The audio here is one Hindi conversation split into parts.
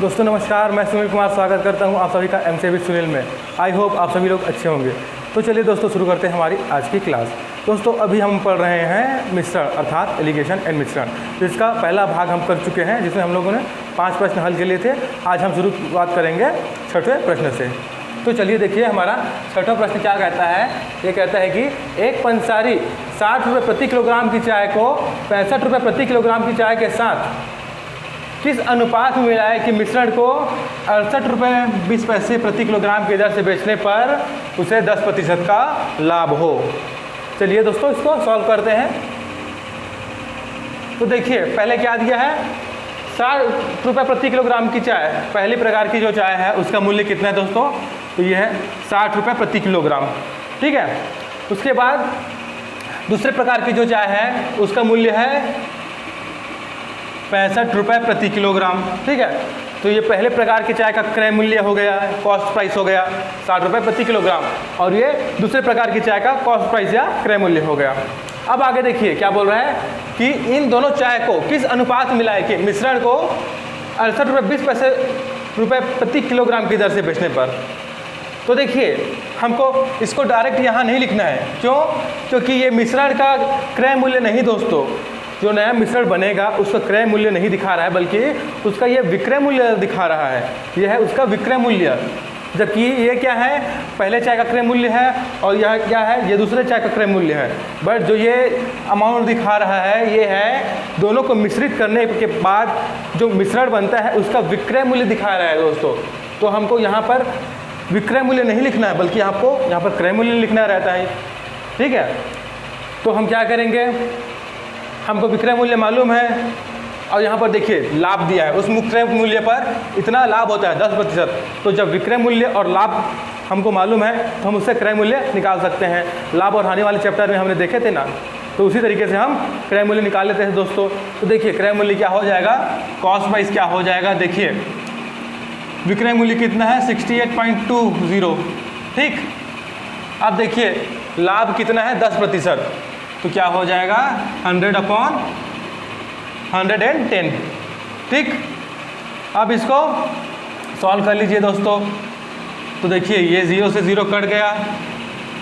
दोस्तों नमस्कार, मैं सुनील कुमार स्वागत करता हूं आप सभी का एमसीबी सुनील में। आई होप आप सभी लोग अच्छे होंगे। तो चलिए दोस्तों शुरू करते हैं हमारी आज की क्लास। दोस्तों अभी हम पढ़ रहे हैं मिश्रण अर्थात एलिगेशन एंड मिश्रण, जिसका पहला भाग हम कर चुके हैं, जिसमें हम लोगों ने 5 प्रश्न हल के लिए थे। आज हम शुरुआत करेंगे 6वें प्रश्न से। तो चलिए देखिए हमारा 6वां प्रश्न क्या कहता है। ये कहता है कि एक पंसारी 60 रुपये प्रति किलोग्राम की चाय को 65 रुपये प्रति किलोग्राम की चाय के साथ किस अनुपात में मिलाए कि मिश्रण को 68 रुपये 20 पैसे प्रति किलोग्राम की दर से बेचने पर उसे 10% का लाभ हो। चलिए दोस्तों इसको सॉल्व करते हैं। तो देखिए पहले क्या दिया है, 60 रुपये प्रति किलोग्राम की चाय, पहली प्रकार की जो चाय है उसका मूल्य कितना है दोस्तों, तो ये है 60 रुपये प्रति किलोग्राम। ठीक है, उसके बाद दूसरे प्रकार की जो चाय है उसका मूल्य है 65 रुपये प्रति किलोग्राम। ठीक है, तो ये पहले प्रकार की चाय का क्रय मूल्य हो गया, कॉस्ट प्राइस हो गया 60 रुपये प्रति किलोग्राम, और ये दूसरे प्रकार की चाय का कॉस्ट प्राइस या क्रय मूल्य हो गया। अब आगे देखिए क्या बोल रहा है कि इन दोनों चाय को किस अनुपात में मिलाए कि मिश्रण को 68 रुपये 20 पैसे प्रति किलोग्राम की दर से बेचने पर। तो देखिए हमको इसको डायरेक्ट यहाँ नहीं लिखना है, क्यों? क्योंकि ये मिश्रण का क्रय मूल्य नहीं दोस्तों, जो नया मिश्रण बनेगा उसका क्रय मूल्य नहीं दिखा रहा है, बल्कि उसका ये विक्रय मूल्य दिखा रहा है। ये है उसका विक्रय मूल्य, जबकि ये क्या है, पहले चाय का क्रय मूल्य है और यह क्या है, ये दूसरे चाय का क्रय मूल्य है। बट जो ये अमाउंट दिखा रहा है ये है दोनों को मिश्रित करने के बाद जो मिश्रण बनता है उसका विक्रय मूल्य दिखा रहा है दोस्तों। तो हमको यहाँ पर विक्रय मूल्य नहीं लिखना है, बल्कि आपको यहाँ पर क्रय मूल्य लिखना रहता है। ठीक है, तो हम क्या करेंगे, हमको विक्रय मूल्य मालूम है और यहाँ पर देखिए लाभ दिया है, उस विक्रय मूल्य पर इतना लाभ होता है 10%। तो जब विक्रय मूल्य और लाभ हमको मालूम है तो हम उससे क्रय मूल्य निकाल सकते हैं। लाभ और हानि वाले चैप्टर में हमने देखे थे ना, तो उसी तरीके से हम क्रय मूल्य निकाल लेते हैं दोस्तों। तो देखिए क्रय मूल्य क्या हो जाएगा, कॉस्ट प्राइस क्या हो जाएगा। देखिए विक्रय मूल्य कितना है 68.20। ठीक, अब देखिए लाभ कितना है 10%, तो क्या हो जाएगा 100/110। ठीक, अब इसको सॉल्व कर लीजिए दोस्तों। तो देखिए ये 0 से 0 कट गया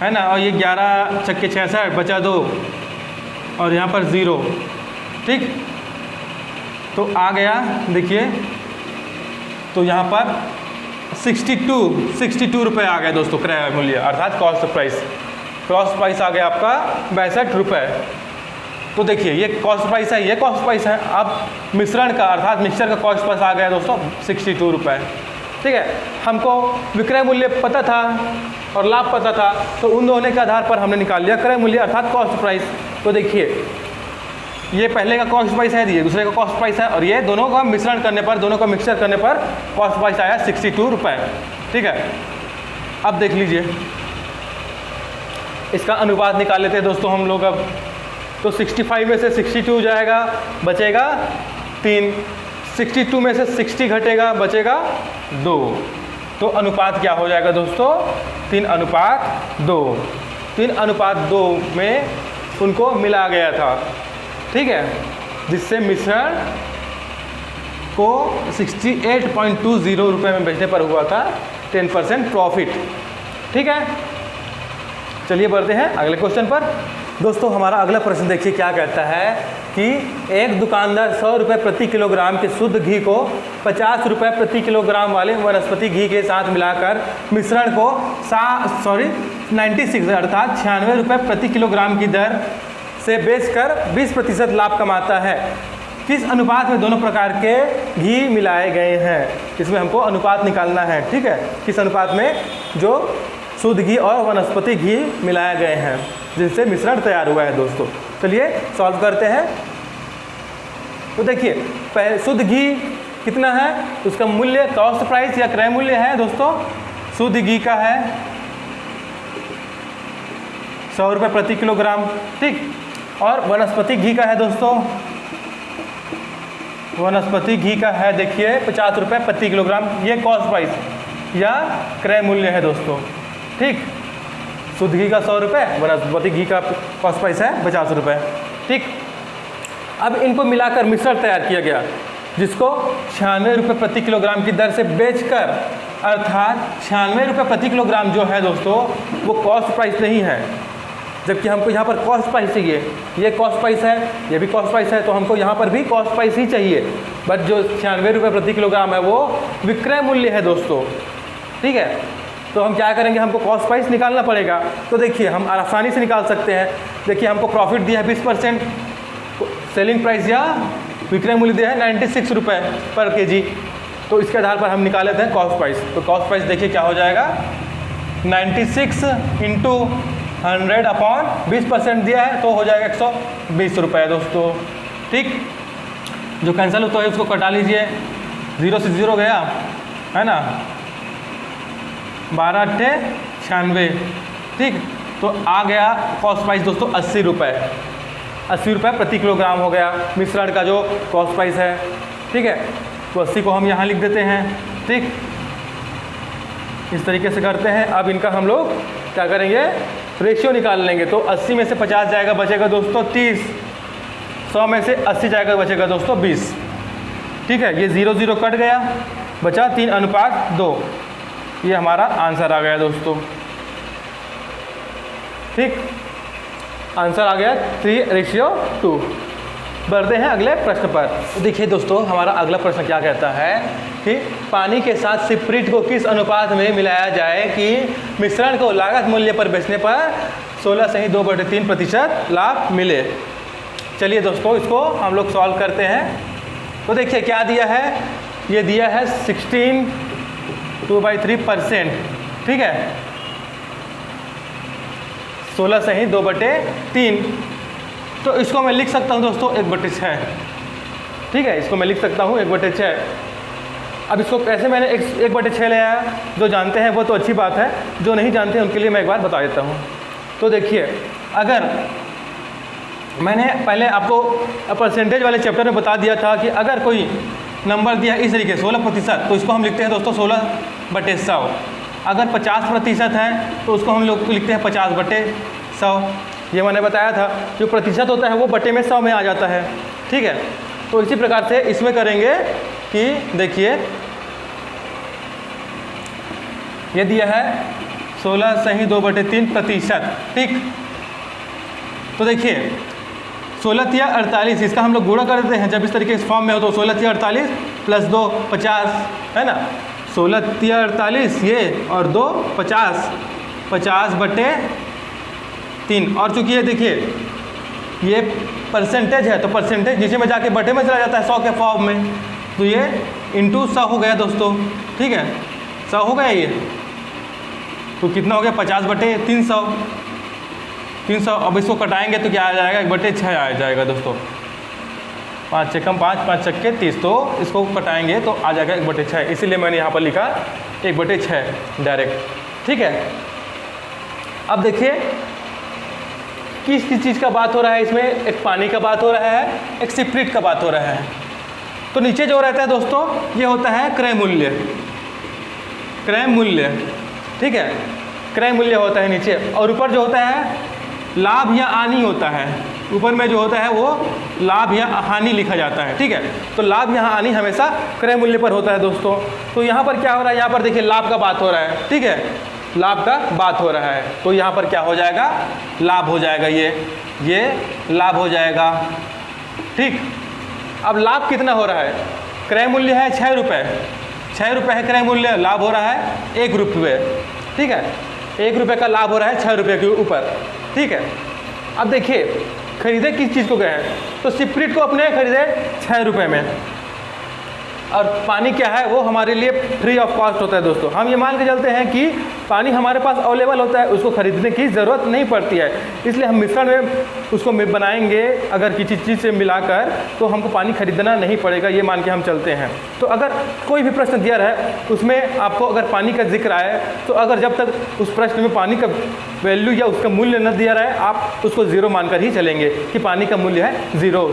है ना, और ये 11 छक्के 66 बचा 2 और यहाँ पर 0। ठीक, तो आ गया देखिए, तो यहाँ पर 62 रुपये आ गए दोस्तों क्रय मूल्य अर्थात कॉस्ट प्राइस। कॉस्ट प्राइस आ गया आपका 62 रुपये। तो देखिए ये कॉस्ट प्राइस है, ये कॉस्ट प्राइस है। अब मिश्रण का अर्थात मिक्सचर का कॉस्ट प्राइस आ गया दोस्तों 62 रुपये। ठीक है, हमको विक्रय मूल्य पता था और लाभ पता था, तो उन दोनों के आधार पर हमने निकाल लिया क्रय मूल्य अर्थात कॉस्ट प्राइस। तो देखिए ये पहले का कॉस्ट प्राइस है, ये दूसरे का कॉस्ट प्राइस है, और ये दोनों का मिश्रण करने पर, दोनों का मिक्सचर करने पर कॉस्ट प्राइस आया 62 रुपये। ठीक है, अब देख लीजिए इसका अनुपात निकाल लेते हैं दोस्तों हम लोग। अब तो 65 में से 62 जाएगा, बचेगा 3। 62 में से 60 घटेगा, बचेगा 2। तो अनुपात क्या हो जाएगा दोस्तों, 3:2। 3:2 में उनको मिला गया था। ठीक है, जिससे मिश्रण को 68.20 रुपये में बेचने पर हुआ था 10% प्रॉफिट। ठीक है, चलिए बढ़ते हैं अगले क्वेश्चन पर। दोस्तों हमारा अगला प्रश्न देखिए क्या कहता है कि एक दुकानदार 100 रुपये प्रति किलोग्राम के शुद्ध घी को 50 रुपये प्रति किलोग्राम वाले वनस्पति घी के साथ मिलाकर मिश्रण को 96 अर्थात 96 रुपये प्रति किलोग्राम की दर से बेचकर 20% लाभ कमाता है। किस अनुपात में दोनों प्रकार के घी मिलाए गए हैं, इसमें हमको अनुपात निकालना है। ठीक है, किस अनुपात में जो शुद्ध घी और वनस्पति घी मिलाए गए हैं जिनसे मिश्रण तैयार हुआ है दोस्तों। चलिए सॉल्व करते हैं। तो देखिए शुद्ध घी कितना है, उसका मूल्य कॉस्ट प्राइस या क्रय मूल्य है दोस्तों। शुद्ध घी का है 100 रुपये प्रति किलोग्राम। ठीक, और वनस्पति घी का है दोस्तों, वनस्पति घी का है देखिए 50 रुपये प्रति किलोग्राम। ये कॉस्ट प्राइस या क्रय मूल्य है दोस्तों। ठीक, शुद्ध घी का 100 रुपये, वनस्पति घी का कॉस्ट प्राइस है 50 रुपये। ठीक, अब इनको मिलाकर मिश्रण तैयार किया गया। जिसको 96 रुपये प्रति किलोग्राम की दर से बेचकर, अर्थात 96 रुपये प्रति किलोग्राम जो है दोस्तों वो कॉस्ट प्राइस नहीं है, जबकि हमको यहाँ पर कॉस्ट प्राइस चाहिए। ये कॉस्ट प्राइस है, ये भी कॉस्ट प्राइस है, तो हमको यहाँ पर भी कॉस्ट प्राइस ही चाहिए। बट जो 96 रुपये प्रति किलोग्राम है वो विक्रय मूल्य है दोस्तों, ठीक है। तो हम क्या करेंगे, हमको कॉस्ट प्राइस निकालना पड़ेगा। तो देखिए हम आसानी से निकाल सकते हैं। देखिए हमको प्रॉफिट दिया है 20%, सेलिंग प्राइस या विक्रय मूल्य दिया है 96 रुपये पर केजी। तो इसके आधार पर हम निकाल लेते हैं कॉस्ट प्राइस। तो कॉस्ट प्राइस देखिए क्या हो जाएगा, 96 इंटू 100 अपॉन 20% दिया है तो हो जाएगा 120 रुपये दोस्तों, ठीक। जो कैंसिल होता है उसको कटा लीजिए, 0 से 0 गया है ना, 12 अट्ठे 96, ठीक। तो आ गया कॉस्ट प्राइस दोस्तों 80 रुपये, 80 रुपये प्रति किलोग्राम हो गया मिश्रण का जो कॉस्ट प्राइस है, ठीक है। तो 80 को हम यहाँ लिख देते हैं, ठीक। इस तरीके से करते हैं। अब इनका हम लोग क्या करेंगे, रेशियो निकाल लेंगे। तो 80 में से 50 जाएगा, बचेगा दोस्तों 30, 100 में से 80 जाएगा, बचेगा दोस्तों 20, ठीक है। ये 0 0 कट गया, बचा 3:2। ये हमारा आंसर आ गया दोस्तों, ठीक। आंसर आ गया 3:2। बढ़ते हैं अगले प्रश्न पर। देखिए दोस्तों हमारा अगला प्रश्न क्या कहता है कि पानी के साथ सिप्रीट को किस अनुपात में मिलाया जाए कि मिश्रण को लागत मूल्य पर बेचने पर 16 से ही 2/3% लाभ मिले। चलिए दोस्तों इसको हम लोग सॉल्व करते हैं। तो देखिए क्या दिया है, ये दिया है 16 2/3%, ठीक है। 16 से ही 2/3, तो इसको मैं लिख सकता हूँ दोस्तों 1/6, ठीक है। इसको मैं लिख सकता हूँ 1/6। अब इसको कैसे मैंने 1/6 ले आया, जो जानते हैं वो तो अच्छी बात है, जो नहीं जानते हैं उनके लिए मैं एक बार बता देता हूँ। तो देखिए अगर मैंने पहले आपको परसेंटेज वाले चैप्टर में बता दिया था कि अगर कोई नंबर दिया इस तरीके 16%, तो इसको हम लिखते हैं दोस्तों 16/100। अगर 50% है तो उसको हम लोग लिखते हैं 50/100। ये मैंने बताया था, जो प्रतिशत होता है वो बटे में 100 में आ जाता है, ठीक है। तो इसी प्रकार से इसमें करेंगे कि देखिए ये दिया है 16 से ही 2/3%, ठीक। तो देखिए 16 या 48, इसका हम लोग गुणा कर देते हैं। जब इस तरीके इस फॉर्म में हो तो 16 या 48 प्लस 2 50, है ना। 16 या 48 ये और 2 50, 50/3। और चूंकि ये देखिए ये परसेंटेज है तो परसेंटेज नीचे में जाके बटे में चला जाता है 100 के फॉर्म में, तो ये इंटू 100 हो गया दोस्तों, ठीक है। 100 हो गया ये, तो कितना हो गया 50/300। अब इसको कटाएंगे तो क्या आ जाएगा, 1/6 आ जाएगा दोस्तों। 5 से कम 5, 5 चक्के 30, तो इसको कटाएंगे तो आ जाएगा 1/6। इसीलिए मैंने यहाँ पर लिखा 1/6 डायरेक्ट, ठीक है। अब देखिए किस किस चीज़ का बात हो रहा है इसमें, एक पानी का बात हो रहा है, एक सिप्रीट का बात हो रहा है। तो नीचे जो रहता है दोस्तों ये होता है क्रय मूल्य, क्रय मूल्य, ठीक है। क्रय मूल्य होता है नीचे, और ऊपर जो होता है लाभ या हानि होता है। ऊपर में जो होता है वो लाभ या हानि लिखा जाता है, ठीक है। तो लाभ या हानि हमेशा क्रय मूल्य पर होता है दोस्तों। तो यहाँ पर क्या हो रहा है, यहाँ पर देखिए लाभ का बात हो रहा है, ठीक है। लाभ का बात हो रहा है तो यहाँ पर क्या हो जाएगा, लाभ हो जाएगा, ये लाभ हो जाएगा, ठीक। अब लाभ कितना हो रहा है, क्रय मूल्य है 6 रुपये, 6 रुपये है क्रय मूल्य, लाभ हो रहा है 1 रुपये, ठीक है। 1 रुपये का लाभ हो रहा है 6 रुपये के ऊपर, ठीक है। अब देखिए खरीदे किस चीज़ को गए हैं, तो सिप्रीट को अपने खरीदे 6 रुपये में, और पानी क्या है वो हमारे लिए फ्री ऑफ कॉस्ट होता है दोस्तों। हम ये मान के चलते हैं कि पानी हमारे पास अवेलेबल होता है, उसको खरीदने की ज़रूरत नहीं पड़ती है, इसलिए हम मिश्रण में उसको बनाएंगे अगर किसी चीज़ से मिलाकर, तो हमको पानी खरीदना नहीं पड़ेगा, ये मान के हम चलते हैं। तो अगर कोई भी प्रश्न दिया रहे उसमें आपको अगर पानी का जिक्र आए, तो अगर जब तक उस प्रश्न में पानी का वैल्यू या उसका मूल्य न दिया रहे, आप उसको ज़ीरो मानकर ही चलेंगे कि पानी का मूल्य है 0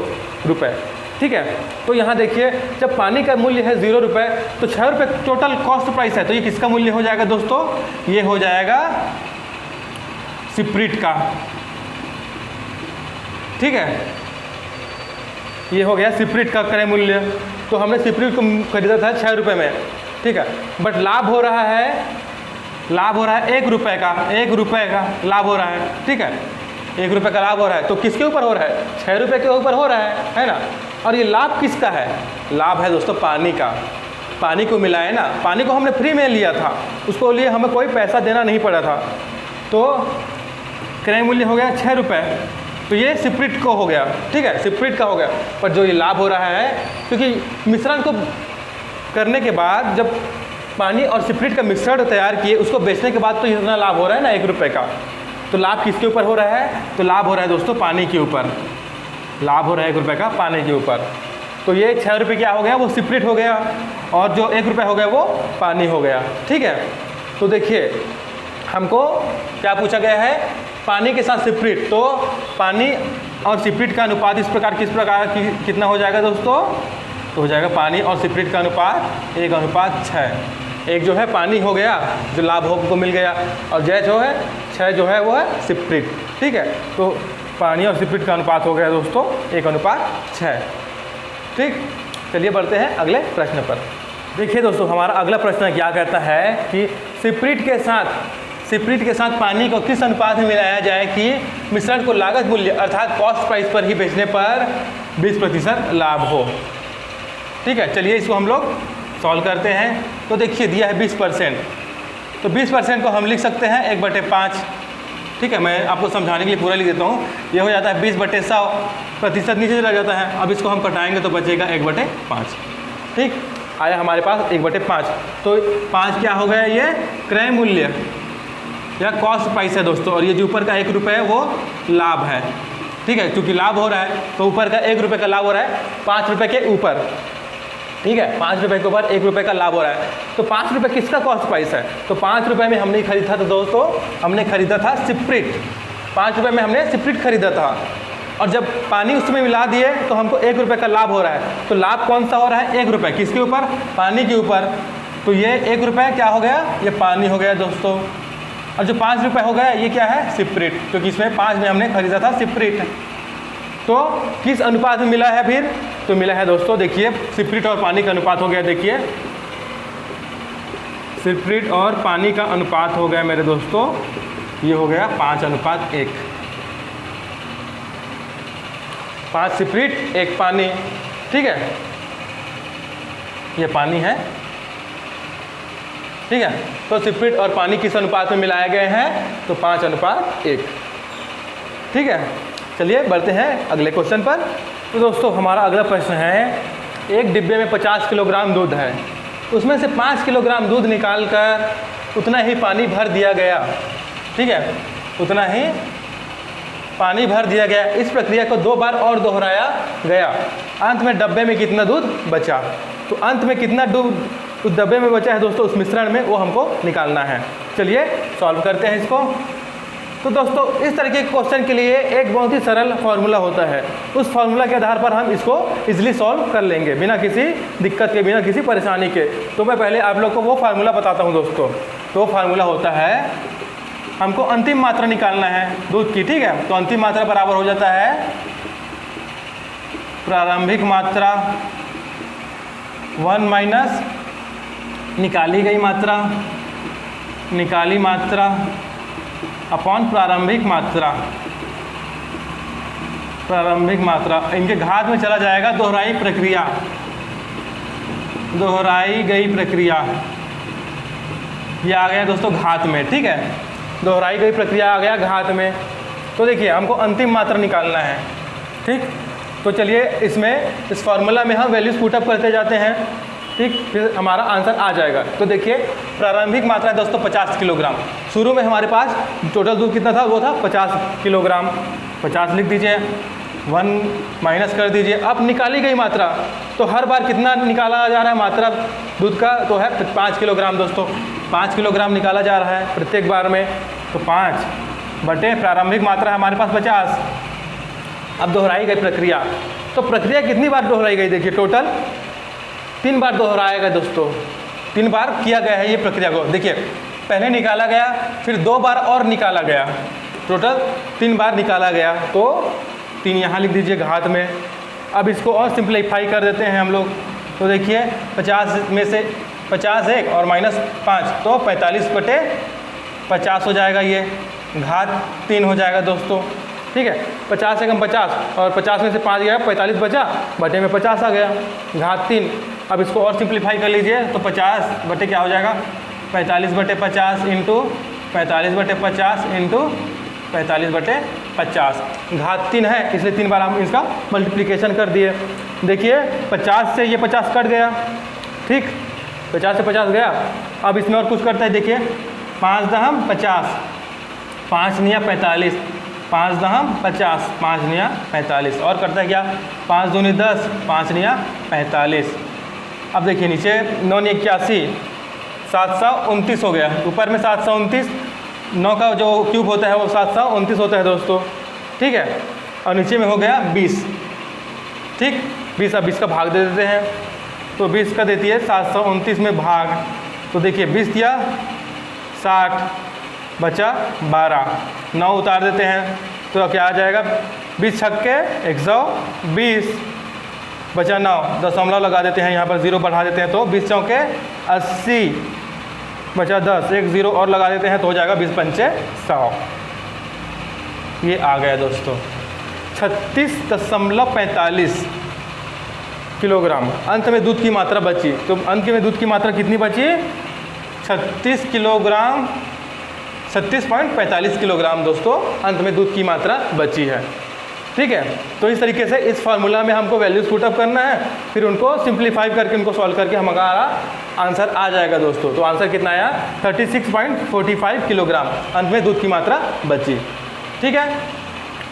रुपये, ठीक है। तो यहाँ देखिए जब पानी का मूल्य है 0 रुपये, तो 6 रुपये टोटल कॉस्ट प्राइस है, तो ये किसका मूल्य हो जाएगा दोस्तों, ये हो जाएगा सिप्रीट का, ठीक है। ये हो गया सिप्रीट का क्रय मूल्य। तो हमने स्प्रिट को खरीदा था 6 रुपये में, ठीक है, बट लाभ हो रहा है 1 रुपये का, 1 रुपये का लाभ हो रहा है, ठीक है, 1 रुपये का लाभ हो रहा है। तो किसके ऊपर हो रहा है? 6 रुपये के ऊपर हो रहा है ना। और ये लाभ किसका है? लाभ है दोस्तों पानी का। पानी को मिला है ना, पानी को हमने फ्री में लिया था, उसको लिए हमें कोई पैसा देना नहीं पड़ा था। तो क्रय मूल्य हो गया 6 रुपये, तो ये स्प्रिट को हो गया, ठीक है, स्प्रिट का हो गया। पर जो ये लाभ हो रहा है, क्योंकि मिश्रण को करने के बाद जब पानी और स्प्रिट का मिश्रण तैयार किए, उसको बेचने के बाद तो इतना लाभ हो रहा है ना 1 रुपये का। तो लाभ किसके ऊपर हो रहा है? तो लाभ हो रहा है दोस्तों पानी के ऊपर, लाभ हो रहा है 1 रुपये का पानी के ऊपर। तो ये 6 रुपये क्या हो गया? वो स्प्रिट हो गया, और जो 1 रुपये हो गया वो पानी हो गया, ठीक है। तो देखिए हमको क्या पूछा गया है? पानी के साथ स्प्रिट, तो पानी और स्प्रिट का अनुपात इस प्रकार किस प्रकार कितना हो जाएगा दोस्तों? तो हो जाएगा पानी और स्प्रिट का अनुपात 1:6। एक जो है पानी हो गया जो लाभ को मिल गया, और जो है 6 जो है वो है स्प्रिट, ठीक है। तो पानी और स्प्रिट का अनुपात हो गया दोस्तों 1:6, ठीक। चलिए बढ़ते हैं अगले प्रश्न पर। देखिए दोस्तों हमारा अगला प्रश्न क्या कहता है कि स्प्रिट के साथ पानी को किस अनुपात में मिलाया जाए कि मिश्रण को लागत मूल्य अर्थात कॉस्ट प्राइस पर ही बेचने पर 20% लाभ हो, ठीक है। चलिए इसको हम लोग सॉल्व करते हैं। तो देखिए दिया है 20%, तो 20% को हम लिख सकते हैं 1/5, ठीक है। मैं आपको समझाने के लिए पूरा लिख देता हूँ। ये हो जाता है 20/100, प्रतिशत नीचे चला जाता है। अब इसको हम कटाएंगे तो बचेगा 1/5, ठीक। आया हमारे पास 1/5। तो 5 क्या हो गया? ये क्रय मूल्य या कॉस्ट प्राइस है दोस्तों, और ये जो ऊपर का 1 रुपये है वो लाभ है, ठीक है। क्योंकि लाभ हो रहा है तो ऊपर का 1 रुपये का लाभ हो रहा है 5 रुपये के ऊपर, ठीक है। 5 रुपये के ऊपर 1 रुपये का लाभ हो रहा है। तो 5 रुपये किसका कॉस्ट प्राइस है? तो 5 रुपये में हमने खरीदा था दोस्तों, हमने खरीदा था स्प्रिट, 5 रुपये में हमने स्प्रिट खरीदा था, और जब पानी उसमें मिला दिए तो हमको 1 रुपये का लाभ हो रहा है। तो लाभ कौन सा हो रहा है? 1 रुपये। किसके ऊपर? पानी के ऊपर। तो ये 1 रुपये क्या हो गया? ये पानी हो गया दोस्तों, और जो 5 रुपये हो गया ये क्या है? स्प्रिट, क्योंकि इसमें 5 में हमने खरीदा था स्प्रिट। तो किस अनुपात में मिला है फिर? तो मिला है दोस्तों, देखिए स्प्रिट और पानी का अनुपात हो गया, देखिए स्प्रिट और पानी का अनुपात हो गया मेरे दोस्तों, ये हो गया 5:1, 5 स्प्रिट 1 पानी, ठीक है। ये पानी है, ठीक है। तो स्प्रिट और पानी किस अनुपात में मिलाए गए हैं? तो 5:1, ठीक है। चलिए बढ़ते हैं अगले क्वेश्चन पर। तो दोस्तों हमारा अगला प्रश्न है, एक डिब्बे में 50 किलोग्राम दूध है, उसमें से 5 किलोग्राम दूध निकालकर उतना ही पानी भर दिया गया, ठीक है, उतना ही पानी भर दिया गया। इस प्रक्रिया को 2 बार और दोहराया गया, अंत में डब्बे में कितना दूध बचा? तो अंत में कितना दूध उस डब्बे में बचा है दोस्तों उस मिश्रण में, वो हमको निकालना है। चलिए सॉल्व करते हैं इसको। तो दोस्तों इस तरीके के क्वेश्चन के लिए एक बहुत ही सरल फार्मूला होता है, उस फार्मूला के आधार पर हम इसको इजीली सॉल्व कर लेंगे बिना किसी दिक्कत के, बिना किसी परेशानी के। तो मैं पहले आप लोग को वो फार्मूला बताता हूँ दोस्तों। तो फार्मूला होता है, हमको अंतिम मात्रा निकालना है दूध की, ठीक है। तो अंतिम मात्रा बराबर हो जाता है प्रारंभिक मात्रा 1 माइनस निकाली गई मात्रा, निकाली मात्रा अपॉन प्रारंभिक मात्रा, प्रारंभिक मात्रा, इनके घात में चला जाएगा दोहराई प्रक्रिया, दोहराई गई प्रक्रिया, ये आ गया दोस्तों घात में, ठीक है। दोहराई गई प्रक्रिया आ गया घात में। तो देखिए हमको अंतिम मात्रा निकालना है, ठीक। तो चलिए इसमें इस फार्मूला में हम वैल्यूज पुटअप करते जाते हैं, ठीक, फिर हमारा आंसर आ जाएगा। तो देखिए प्रारंभिक मात्रा है दोस्तों 50 किलोग्राम। शुरू में हमारे पास टोटल दूध कितना था? वो था 50 किलोग्राम, 50 लिख दीजिए, 1 माइनस कर दीजिए। अब निकाली गई मात्रा, तो हर बार कितना निकाला जा रहा है मात्रा दूध का? तो है 5 किलोग्राम दोस्तों, 5 किलोग्राम निकाला जा रहा है प्रत्येक बार में। तो 5 बटे प्रारंभिक मात्रा हमारे पास 50। अब दोहराई गई प्रक्रिया, तो प्रक्रिया कितनी बार दोहराई गई? देखिए टोटल 3 बार दोहराया गया दोस्तों, 3 बार किया गया है ये प्रक्रिया को। देखिए पहले निकाला गया, फिर 2 बार और निकाला गया, टोटल 3 बार निकाला गया। तो 3 यहाँ लिख दीजिए घात में। अब इसको और सिंप्लीफाई कर देते हैं हम लोग। तो देखिए 50 में से 50 एक और -5 तो 45/50 हो जाएगा, ये घात 3 हो जाएगा दोस्तों। ठीक है, 50 से कम 50 और 50 में से 5 गया 45 बचा, बटे में 50 आ गया, घात 3। अब इसको और सिंप्लीफाई कर लीजिए तो 50 बटे क्या हो जाएगा 45/50 इंटू 45/50 इंटू 45/50, घात 3 है इसलिए 3 बार हम इसका मल्टीप्लिकेशन कर दिए। देखिए 50 से ये 50 कट गया, ठीक, 50 से 50 गया। अब इसमें और कुछ करता है, देखिए 5 दहम 50, 5 निया 45, 5 दहम 50, 5 निया 45, और करता है क्या 5 दूनी 10, 5 निया 45। अब देखिए नीचे 9 × 81 729 हो गया, ऊपर में 729, 9 का जो क्यूब होता है वो 729 होता है दोस्तों। ठीक है, और नीचे में हो गया 20, ठीक, 20 अब 20 का भाग दे देते हैं, तो 20 का देती है 729 में भाग, तो देखिए 20 दिया 60 बचा 12, 9 उतार देते हैं तो क्या आ जाएगा 20 छक्के 120 बचा 9, दशमलव लगा देते हैं, यहाँ पर 0 बढ़ा देते हैं तो 20 चौके 80 बचा 10, एक 0 और लगा देते हैं तो हो जाएगा 20 पंचे 100। ये आ गया दोस्तों 36.45 किलोग्राम। अंत में दूध की मात्रा बची, तो अंत में दूध की मात्रा कितनी बची 36 किलोग्राम, 36.45 किलोग्राम दोस्तों अंत में दूध की मात्रा बची है। ठीक है, तो इस तरीके से इस फार्मूला में हमको वैल्यूज पुट अप करना है, फिर उनको सिंप्लीफाई करके उनको सॉल्व करके हमारा आंसर आ जाएगा दोस्तों। तो आंसर कितना आया 36.45 किलोग्राम अंत में दूध की मात्रा बची। ठीक है,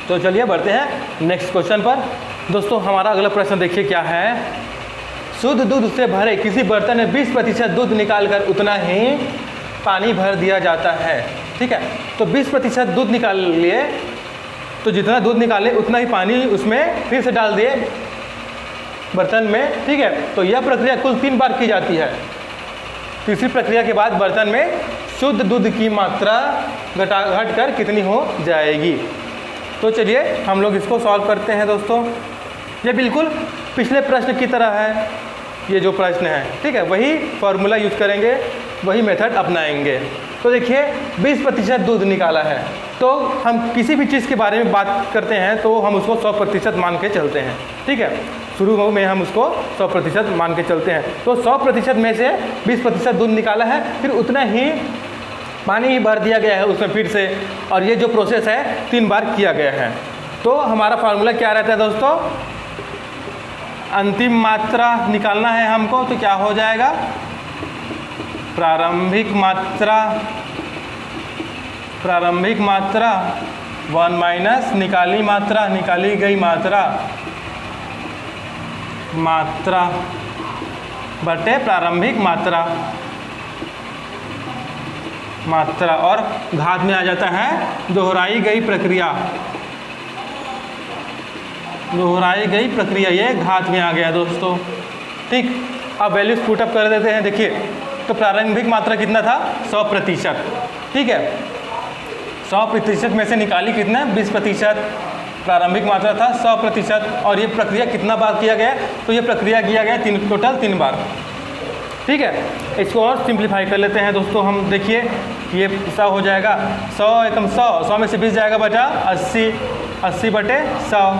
तो चलिए बढ़ते हैं नेक्स्ट क्वेश्चन पर। दोस्तों हमारा अगला प्रश्न देखिए क्या है, शुद्ध दूध से भरे किसी बर्तन में 20% दूध निकालकर उतना ही पानी भर दिया जाता है। ठीक है, तो 20% दूध निकाल लिए, तो जितना दूध निकाले उतना ही पानी उसमें फिर से डाल दिए बर्तन में। ठीक है, तो यह प्रक्रिया कुल 3 बार की जाती है। तीसरी प्रक्रिया के बाद बर्तन में शुद्ध दूध की मात्रा घटकर कितनी हो जाएगी। तो चलिए हम लोग इसको सॉल्व करते हैं दोस्तों। ये बिल्कुल पिछले प्रश्न की तरह है, ये जो प्रश्न है, ठीक है, वही फॉर्मूला यूज करेंगे, वही मेथड अपनाएंगे। तो देखिए 20% दूध निकाला है, तो हम किसी भी चीज़ के बारे में बात करते हैं तो हम उसको 100% मान के चलते हैं। ठीक है, शुरू में हम उसको 100% मान के चलते हैं। तो 100% में से 20% दूध निकाला है, फिर उतना ही पानी ही भर दिया गया है उसमें फिर से, और ये जो प्रोसेस है 3 बार किया गया है। तो हमारा फार्मूला क्या रहता है दोस्तों, अंतिम मात्रा निकालना है हमको, तो क्या हो जाएगा प्रारंभिक मात्रा 1 माइनस निकाली गई मात्रा बटे प्रारंभिक मात्रा और घात में आ जाता है दोहराई गई प्रक्रिया, ये घात में आ गया दोस्तों। ठीक, अब वैल्यूज पुटअप कर देते हैं। देखिए तो प्रारंभिक मात्रा कितना था 100%। ठीक है, 100% में से निकाली कितना 20%, प्रारंभिक मात्रा था 100%, और ये प्रक्रिया कितना बार किया गया, तो ये प्रक्रिया किया गया टोटल 3 बार। ठीक है, इसको और सिंप्लीफाई कर लेते हैं दोस्तों हम। देखिए ये 100 हो जाएगा, 100 एकम 100 में से 20 जाएगा बचा 80 बटे 100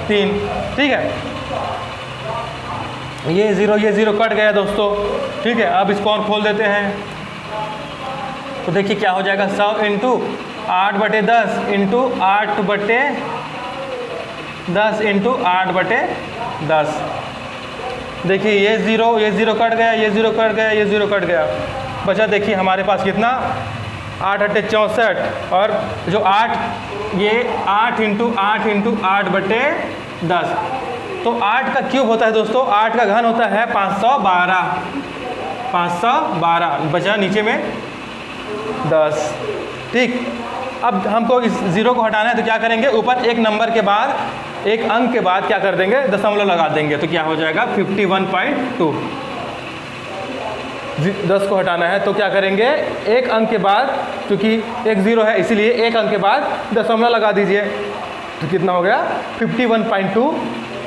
3। ठीक है, ये 0 कट गया दोस्तों। ठीक है, अब इसको और खोल देते हैं, तो देखिए क्या हो जाएगा 100 इंटू 8/10 इंटू 8/10 इंटू 8/10। देखिए ये 0 कट गया, ये 0 कट गया, ये 0 कट गया, बचा देखिए हमारे पास कितना 8 × 64, और जो 8 ये 8 इंटू 8/10, तो 8 का क्यूब होता है दोस्तों, 8 का घन होता है 512, बचा नीचे में 10। ठीक, अब हमको इस 0 को हटाना है, तो क्या करेंगे ऊपर एक नंबर के बाद, एक अंक के बाद क्या कर देंगे दशमलव लगा देंगे, तो क्या हो जाएगा 51.2। 10 को हटाना है तो क्या करेंगे एक अंक के बाद, क्योंकि एक 0 है इसीलिए एक अंक के बाद दशमलव लगा दीजिए, तो कितना हो गया 51.2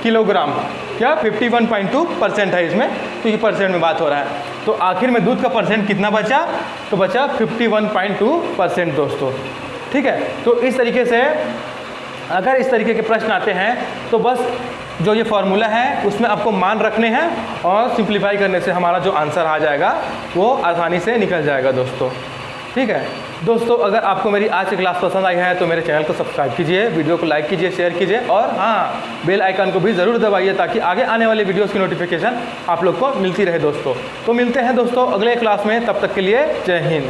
किलोग्राम, क्या 51.2% है इसमें, क्योंकि परसेंट में बात हो रहा है। तो आखिर में दूध का परसेंट कितना बचा, तो बचा 51.2% दोस्तों। ठीक है, तो इस तरीके से अगर इस तरीके के प्रश्न आते हैं तो बस जो ये फॉर्मूला है उसमें आपको मान रखने हैं और सिंप्लीफाई करने से हमारा जो आंसर आ जाएगा वो आसानी से निकल जाएगा दोस्तों। ठीक है दोस्तों, अगर आपको मेरी आज की क्लास पसंद आई है तो मेरे चैनल को सब्सक्राइब कीजिए, वीडियो को लाइक कीजिए, शेयर कीजिए और हाँ, बेल आइकन को भी ज़रूर दबाइए ताकि आगे आने वाले वीडियोस की नोटिफिकेशन आप लोग को मिलती रहे दोस्तों। तो मिलते हैं दोस्तों अगले क्लास में, तब तक के लिए जय हिंद।